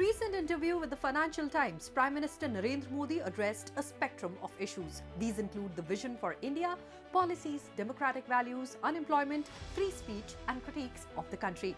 recent interview with the Financial Times, Prime Minister Narendra Modi addressed a spectrum of issues. These include the vision for India, policies, democratic values, unemployment, free speech, and critiques of the country.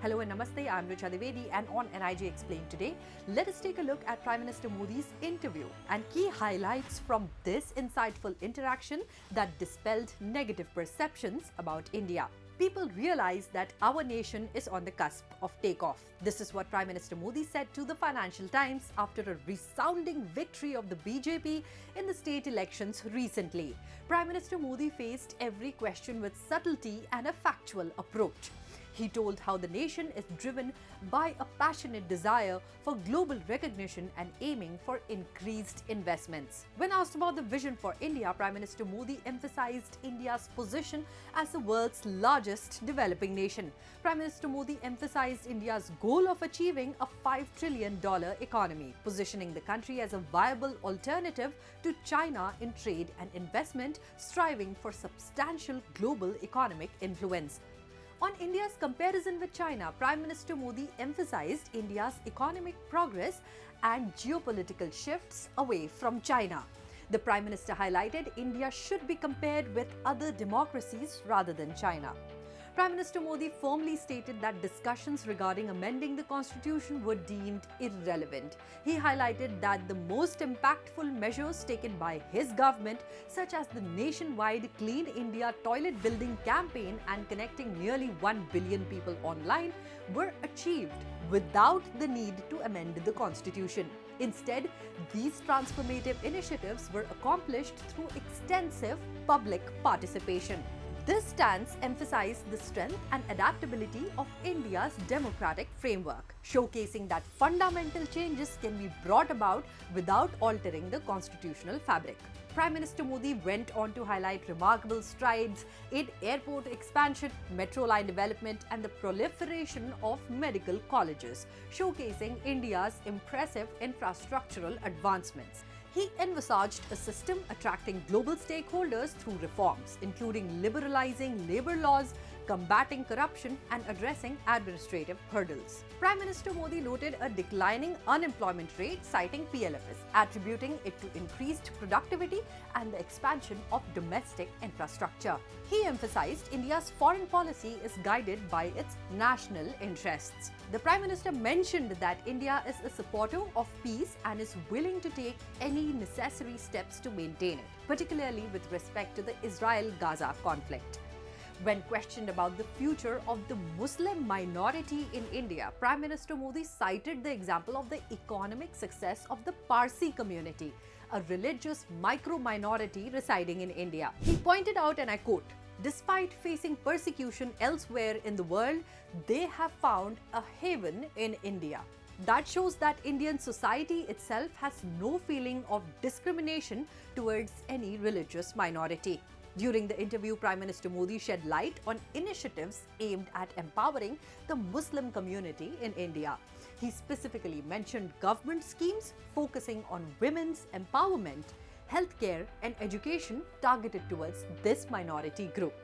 Hello and Namaste, I am Richa Devedi, and on NIJ Explained today, let us take a look at Prime Minister Modi's interview and key highlights from this insightful interaction that dispelled negative perceptions about India. People realize that our nation is on the cusp of takeoff. This is what Prime Minister Modi said to the Financial Times after a resounding victory of the BJP in the state elections recently. Prime Minister Modi faced every question with subtlety and a factual approach. He told how the nation is driven by a passionate desire for global recognition and aiming for increased investments. When asked about the vision for India, Prime Minister Modi emphasized India's position as the world's largest developing nation. Prime Minister Modi emphasized India's goal of achieving a $5 trillion economy, positioning the country as a viable alternative to China in trade and investment, striving for substantial global economic influence. On India's comparison with China, Prime Minister Modi emphasized India's economic progress and geopolitical shifts away from China. The Prime Minister highlighted India should be compared with other democracies rather than China. Prime Minister Modi firmly stated that discussions regarding amending the constitution were deemed irrelevant. He highlighted that the most impactful measures taken by his government, such as the nationwide Clean India toilet building campaign and connecting nearly 1 billion people online, were achieved without the need to amend the constitution. Instead, these transformative initiatives were accomplished through extensive public participation. This stance emphasized the strength and adaptability of India's democratic framework, showcasing that fundamental changes can be brought about without altering the constitutional fabric. Prime Minister Modi went on to highlight remarkable strides in airport expansion, metro line development, and the proliferation of medical colleges, showcasing India's impressive infrastructural advancements. He envisaged a system attracting global stakeholders through reforms, including liberalizing labor laws, combating corruption, and addressing administrative hurdles. Prime Minister Modi noted a declining unemployment rate, citing PLFs, attributing it to increased productivity and the expansion of domestic infrastructure. He emphasized India's foreign policy is guided by its national interests. The Prime Minister mentioned that India is a supporter of peace and is willing to take any necessary steps to maintain it, particularly with respect to the Israel-Gaza conflict. When questioned about the future of the Muslim minority in India, Prime Minister Modi cited the example of the economic success of the Parsi community, a religious micro-minority residing in India. He pointed out, and I quote, "Despite facing persecution elsewhere in the world, they have found a haven in India." That shows that Indian society itself has no feeling of discrimination towards any religious minority. During the interview, Prime Minister Modi shed light on initiatives aimed at empowering the Muslim community in India. He specifically mentioned government schemes focusing on women's empowerment, healthcare, and education targeted towards this minority group.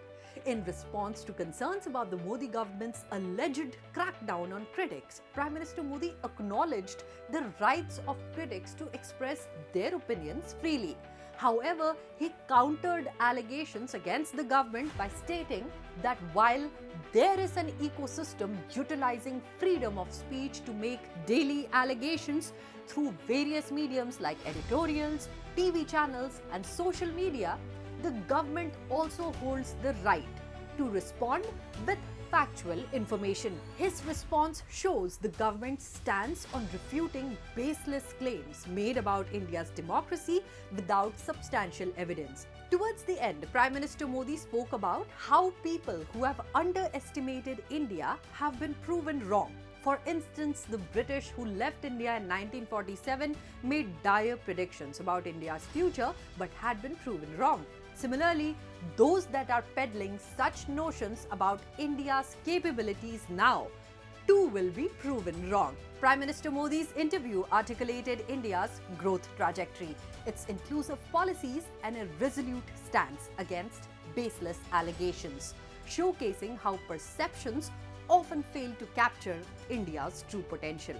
In response to concerns about the Modi government's alleged crackdown on critics, Prime Minister Modi acknowledged the rights of critics to express their opinions freely. However, he countered allegations against the government by stating that while there is an ecosystem utilizing freedom of speech to make daily allegations through various mediums like editorials, TV channels, and social media, the government also holds the right to respond with factual information. His response shows the government's stance on refuting baseless claims made about India's democracy without substantial evidence. Towards the end, Prime Minister Modi spoke about how people who have underestimated India have been proven wrong. For instance, the British who left India in 1947 made dire predictions about India's future but had been proven wrong. Similarly, those that are peddling such notions about India's capabilities now too will be proven wrong. Prime Minister Modi's interview articulated India's growth trajectory, its inclusive policies, and a resolute stance against baseless allegations, showcasing how perceptions often fail to capture India's true potential.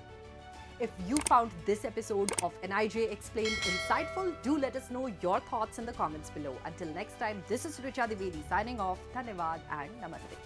If you found this episode of NIJ Explained insightful, do let us know your thoughts in the comments below. Until next time, this is Richa Divedi signing off. Dhanyavad and Namaste.